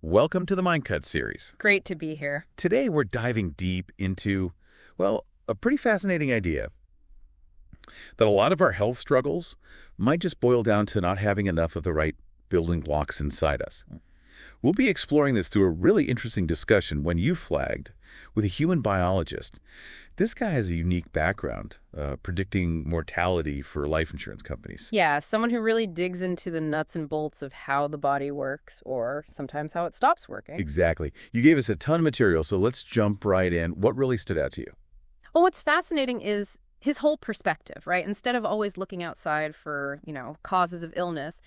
Welcome to the Mind Cut series. Great to be here. Today we're diving deep into, well, a pretty fascinating idea. That a lot of our health struggles might just boil down to not having enough of the right building blocks inside us. We'll be exploring this through a really interesting discussion when you flagged with a human biologist. This guy has a unique background, predicting mortality for life insurance companies. Yeah, someone who really digs into the nuts and bolts of how the body works, or sometimes how it stops working. Exactly. You gave us a ton of material, so let's jump right in. What really stood out to you? Well, what's fascinating is his whole perspective, right? Instead of always looking outside for, causes of illness,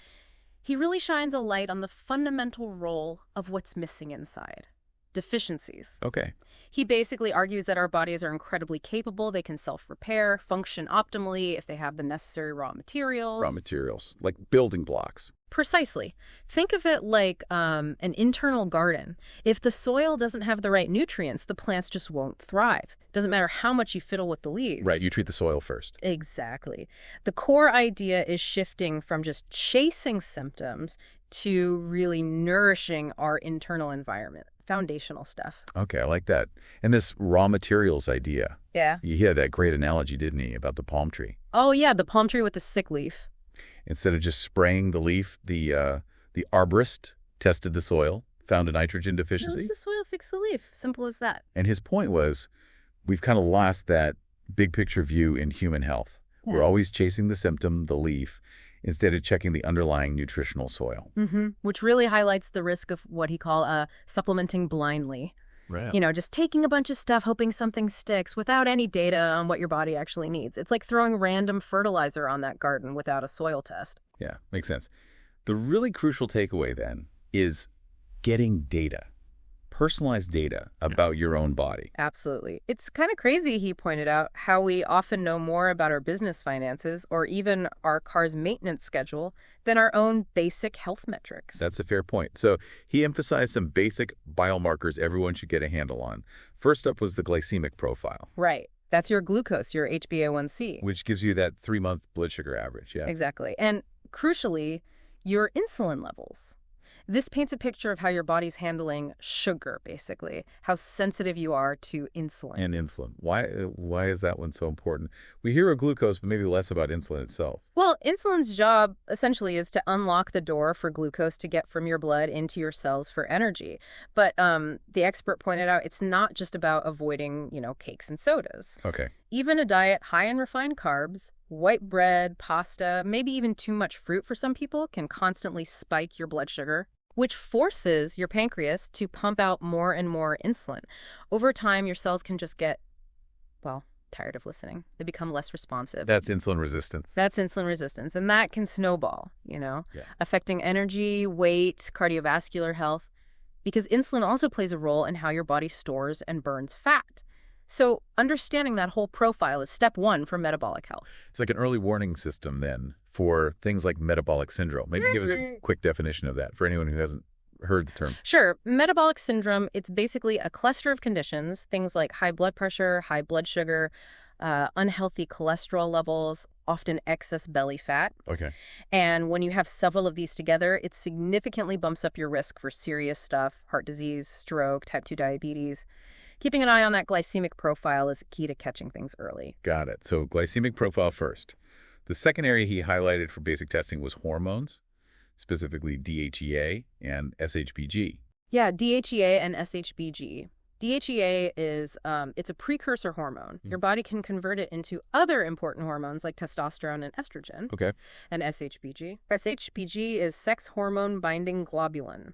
he really shines a light on the fundamental role of what's missing inside. Deficiencies. Okay. He basically argues that our bodies are incredibly capable. They can self-repair, function optimally if they have the necessary raw materials. Raw materials, like building blocks. Precisely. Think of it like an internal garden. If the soil doesn't have the right nutrients, the plants just won't thrive. Doesn't matter how much you fiddle with the leaves. Right, you treat the soil first. Exactly. The core idea is shifting from just chasing symptoms to really nourishing our internal environment. Foundational stuff. Okay, I like that. And this raw materials idea. Yeah. He had that great analogy, didn't he, about the palm tree? Oh, yeah, the palm tree with the sick leaf. Instead of just spraying the leaf, the arborist tested the soil, found a nitrogen deficiency. Fix the soil, fix the leaf. Simple as that. And his point was, we've kind of lost that big picture view in human health. Yeah. We're always chasing the symptom, the leaf, instead of checking the underlying nutritional soil. Which really highlights the risk of what he called supplementing blindly. Right. Just taking a bunch of stuff, hoping something sticks without any data on what your body actually needs. It's like throwing random fertilizer on that garden without a soil test. Yeah, makes sense. The really crucial takeaway then is getting data, personalized data about your own body. Absolutely. It's kind of crazy, he pointed out, how we often know more about our business finances or even our car's maintenance schedule than our own basic health metrics. That's a fair point. So he emphasized some basic biomarkers everyone should get a handle on. First up was the glycemic profile. Right. That's your glucose, your HbA1c. Which gives you that 3-month blood sugar average, yeah. Exactly. And crucially, your insulin levels. This paints a picture of how your body's handling sugar, basically, how sensitive you are to insulin. And insulin. Why is that one so important? We hear of glucose, but maybe less about insulin itself. Well, insulin's job essentially is to unlock the door for glucose to get from your blood into your cells for energy. But the expert pointed out it's not just about avoiding, cakes and sodas. Okay. Even a diet high in refined carbs, white bread, pasta, maybe even too much fruit for some people can constantly spike your blood sugar, which forces your pancreas to pump out more and more insulin. Over time, your cells can just get, tired of listening. They become less responsive. That's insulin resistance. That's insulin resistance. And that can snowball, affecting energy, weight, cardiovascular health, because insulin also plays a role in how your body stores and burns fat. So understanding that whole profile is step one for metabolic health. It's like an early warning system then for things like metabolic syndrome. Maybe give us a quick definition of that for anyone who hasn't heard the term. Sure. Metabolic syndrome, it's basically a cluster of conditions, things like high blood pressure, high blood sugar, unhealthy cholesterol levels, often excess belly fat. Okay. And when you have several of these together, it significantly bumps up your risk for serious stuff, heart disease, stroke, type 2 diabetes. Keeping an eye on that glycemic profile is key to catching things early. Got it. So glycemic profile first. The second area he highlighted for basic testing was hormones, specifically DHEA and SHBG. Yeah, DHEA and SHBG. DHEA is it's a precursor hormone. Your body can convert it into other important hormones like testosterone and estrogen. Okay. And SHBG. SHBG is sex hormone binding globulin.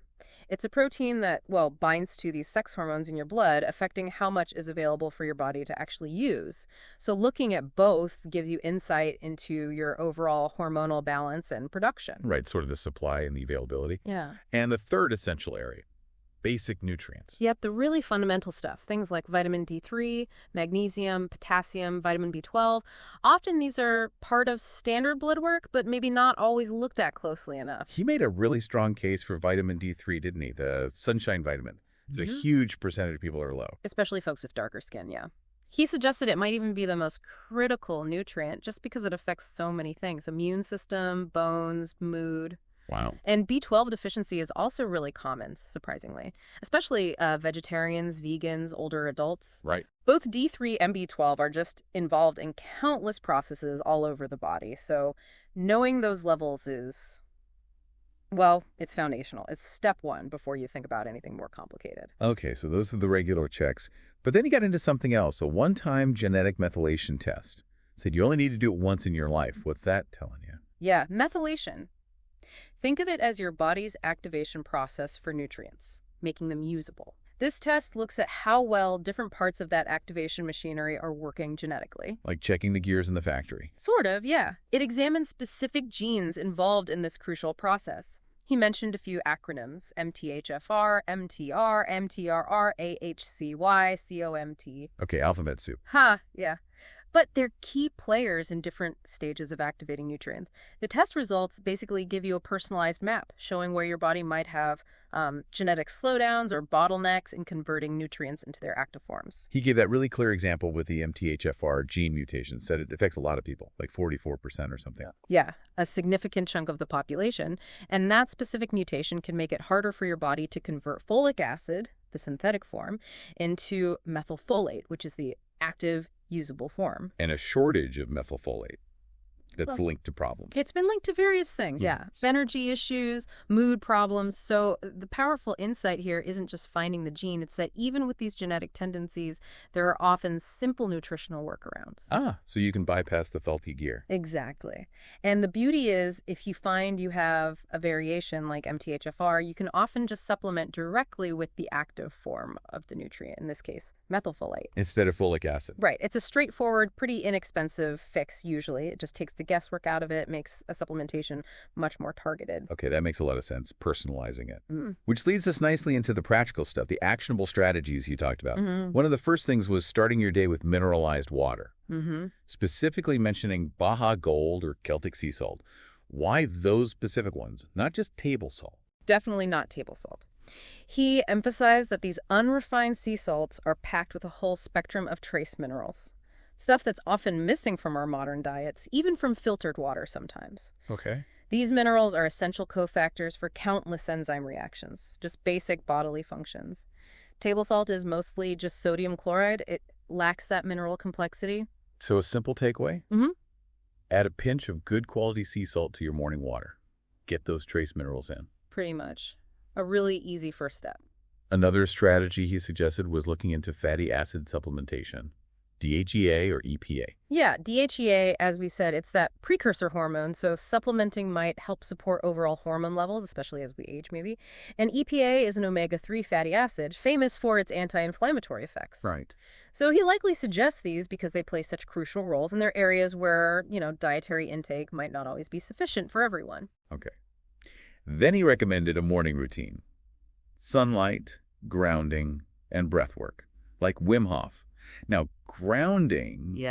It's a protein that, binds to these sex hormones in your blood, affecting how much is available for your body to actually use. So looking at both gives you insight into your overall hormonal balance and production. Right, sort of the supply and the availability. Yeah. And the third essential area, basic nutrients. Yep, the really fundamental stuff, things like vitamin D3, magnesium, potassium, vitamin B12. Often these are part of standard blood work, but maybe not always looked at closely enough. He made a really strong case for vitamin D3, didn't he? The sunshine vitamin. It's a huge percentage of people are low. Especially folks with darker skin, yeah. He suggested it might even be the most critical nutrient just because it affects so many things: immune system, bones, mood. Wow. And B12 deficiency is also really common, surprisingly, especially vegetarians, vegans, older adults. Right. Both D3 and B12 are just involved in countless processes all over the body. So knowing those levels is, well, it's foundational. It's step one before you think about anything more complicated. Okay, so those are the regular checks. But then you got into something else, a one-time genetic methylation test. Said you only need to do it once in your life. What's that telling you? Yeah, methylation. Think of it as your body's activation process for nutrients, making them usable. This test looks at how well different parts of that activation machinery are working genetically. Like checking the gears in the factory. Sort of, yeah. It examines specific genes involved in this crucial process. He mentioned a few acronyms: MTHFR, MTR, MTRR, AHCY, COMT. Okay, alphabet soup. Yeah. But they're key players in different stages of activating nutrients. The test results basically give you a personalized map showing where your body might have genetic slowdowns or bottlenecks in converting nutrients into their active forms. He gave that really clear example with the MTHFR gene mutation. Said it affects a lot of people, like 44% or something. Yeah, a significant chunk of the population. And that specific mutation can make it harder for your body to convert folic acid, the synthetic form, into methylfolate, which is the active, usable form. And a shortage of methylfolate that's linked to problems. It's been linked to various things, yeah. Energy issues, mood problems. So the powerful insight here isn't just finding the gene, it's that even with these genetic tendencies, there are often simple nutritional workarounds. So you can bypass the faulty gear. Exactly. And the beauty is, if you find you have a variation like MTHFR, you can often just supplement directly with the active form of the nutrient, in this case, methylfolate. Instead of folic acid. Right. It's a straightforward, pretty inexpensive fix usually. It just takes the guesswork out of it, makes a supplementation much more targeted. Okay, that makes a lot of sense, personalizing it. Which leads us nicely into the practical stuff, the actionable strategies you talked about. One of the first things was starting your day with mineralized water, specifically mentioning Baja Gold or Celtic sea salt. Why those specific ones, not just table salt? Definitely not table salt. He emphasized that these unrefined sea salts are packed with a whole spectrum of trace minerals. Stuff that's often missing from our modern diets, even from filtered water sometimes. Okay. These minerals are essential cofactors for countless enzyme reactions, just basic bodily functions. Table salt is mostly just sodium chloride. It lacks that mineral complexity. So a simple takeaway? Add a pinch of good quality sea salt to your morning water. Get those trace minerals in. Pretty much. A really easy first step. Another strategy he suggested was looking into fatty acid supplementation. DHEA or EPA? Yeah, DHEA, as we said, it's that precursor hormone, so supplementing might help support overall hormone levels, especially as we age maybe. And EPA is an omega-3 fatty acid, famous for its anti-inflammatory effects. Right. So he likely suggests these because they play such crucial roles in their areas where, dietary intake might not always be sufficient for everyone. Okay. Then he recommended a morning routine. Sunlight, grounding, and breath work, like Wim Hof. Now, grounding,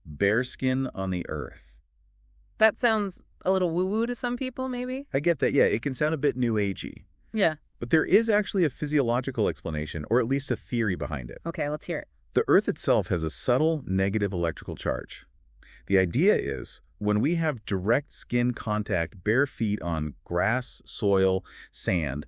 bare skin on the earth. That sounds a little woo-woo to some people, maybe? I get that, yeah. It can sound a bit new agey. Yeah. But there is actually a physiological explanation, or at least a theory behind it. Okay, let's hear it. The earth itself has a subtle negative electrical charge. The idea is, when we have direct skin contact, bare feet on grass, soil, sand,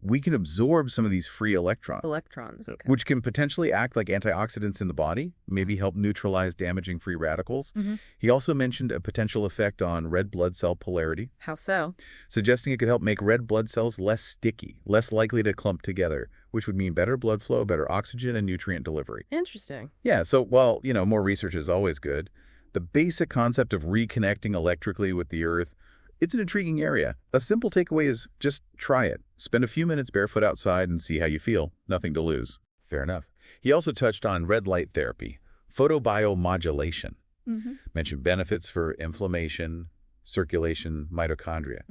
we can absorb some of these free electrons. Which can potentially act like antioxidants in the body, maybe help neutralize damaging free radicals. He also mentioned a potential effect on red blood cell polarity. How so? Suggesting it could help make red blood cells less sticky, less likely to clump together, which would mean better blood flow, better oxygen, and nutrient delivery. Interesting. Yeah, so while, more research is always good, the basic concept of reconnecting electrically with the earth, it's an intriguing area. A simple takeaway is just try it. Spend a few minutes barefoot outside and see how you feel. Nothing to lose. Fair enough. He also touched on red light therapy, photobiomodulation. Mentioned benefits for inflammation, circulation, mitochondria.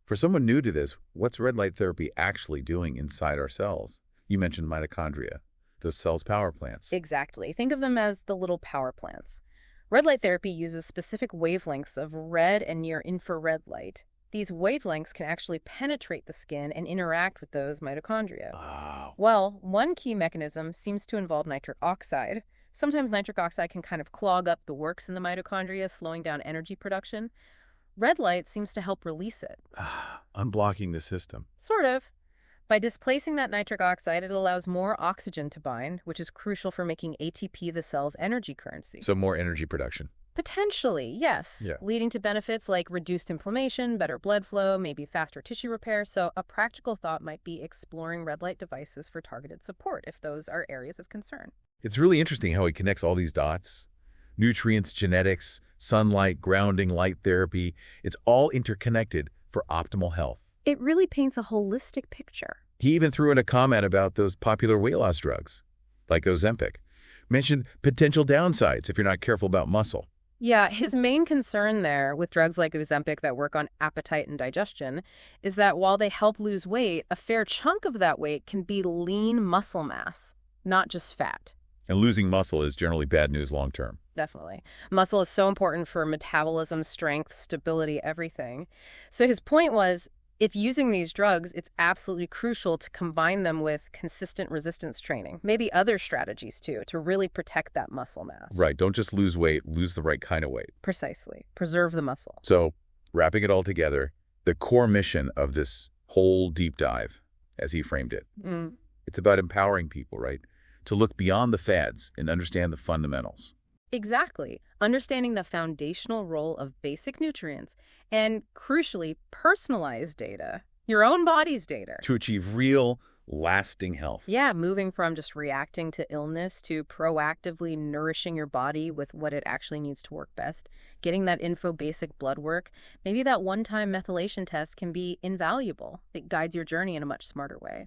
For someone new to this, what's red light therapy actually doing inside our cells? You mentioned mitochondria, the cell's power plants. Exactly. Think of them as the little power plants. Red light therapy uses specific wavelengths of red and near-infrared light. These wavelengths can actually penetrate the skin and interact with those mitochondria. Wow. Well, one key mechanism seems to involve nitric oxide. Sometimes nitric oxide can kind of clog up the works in the mitochondria, slowing down energy production. Red light seems to help release it. Unblocking the system. Sort of. By displacing that nitric oxide, it allows more oxygen to bind, which is crucial for making ATP the cell's energy currency. So more energy production. Potentially, yes. Yeah. Leading to benefits like reduced inflammation, better blood flow, maybe faster tissue repair. So a practical thought might be exploring red light devices for targeted support if those are areas of concern. It's really interesting how he connects all these dots. Nutrients, genetics, sunlight, grounding, light therapy. It's all interconnected for optimal health. It really paints a holistic picture. He even threw in a comment about those popular weight loss drugs, like Ozempic. Mentioned potential downsides if you're not careful about muscle. Yeah, his main concern there with drugs like Ozempic that work on appetite and digestion is that while they help lose weight, a fair chunk of that weight can be lean muscle mass, not just fat. And losing muscle is generally bad news long term. Definitely. Muscle is so important for metabolism, strength, stability, everything. So his point was, if using these drugs, it's absolutely crucial to combine them with consistent resistance training, maybe other strategies too, to really protect that muscle mass. Right. Don't just lose weight, lose the right kind of weight. Precisely. Preserve the muscle. So, wrapping it all together, the core mission of this whole deep dive, as he framed it, it's about empowering people, right? To look beyond the fads and understand the fundamentals. Exactly. Understanding the foundational role of basic nutrients and, crucially, personalized data, your own body's data. To achieve real, lasting health. Yeah, moving from just reacting to illness to proactively nourishing your body with what it actually needs to work best. Getting that info basic blood work, maybe that one-time methylation test can be invaluable. It guides your journey in a much smarter way.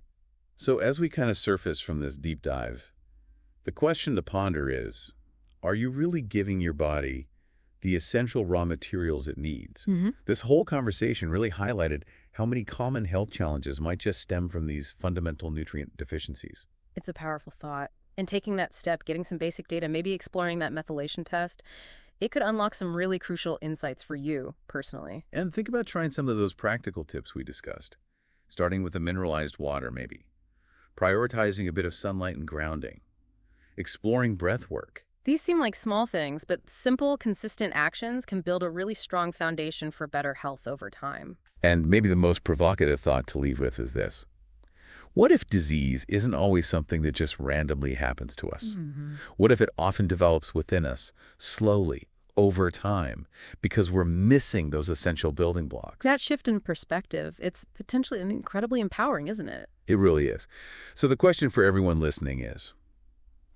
So as we kind of surface from this deep dive, the question to ponder is, are you really giving your body the essential raw materials it needs? This whole conversation really highlighted how many common health challenges might just stem from these fundamental nutrient deficiencies. It's a powerful thought. And taking that step, getting some basic data, maybe exploring that methylation test, it could unlock some really crucial insights for you personally. And think about trying some of those practical tips we discussed, starting with the mineralized water maybe, prioritizing a bit of sunlight and grounding, exploring breath work. These seem like small things, but simple, consistent actions can build a really strong foundation for better health over time. And maybe the most provocative thought to leave with is this. What if disease isn't always something that just randomly happens to us? What if it often develops within us, slowly, over time, because we're missing those essential building blocks? That shift in perspective, it's potentially incredibly empowering, isn't it? It really is. So the question for everyone listening is,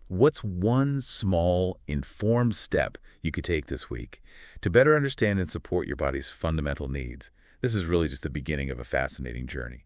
what's one small, informed step you could take this week to better understand and support your body's fundamental needs? This is really just the beginning of a fascinating journey.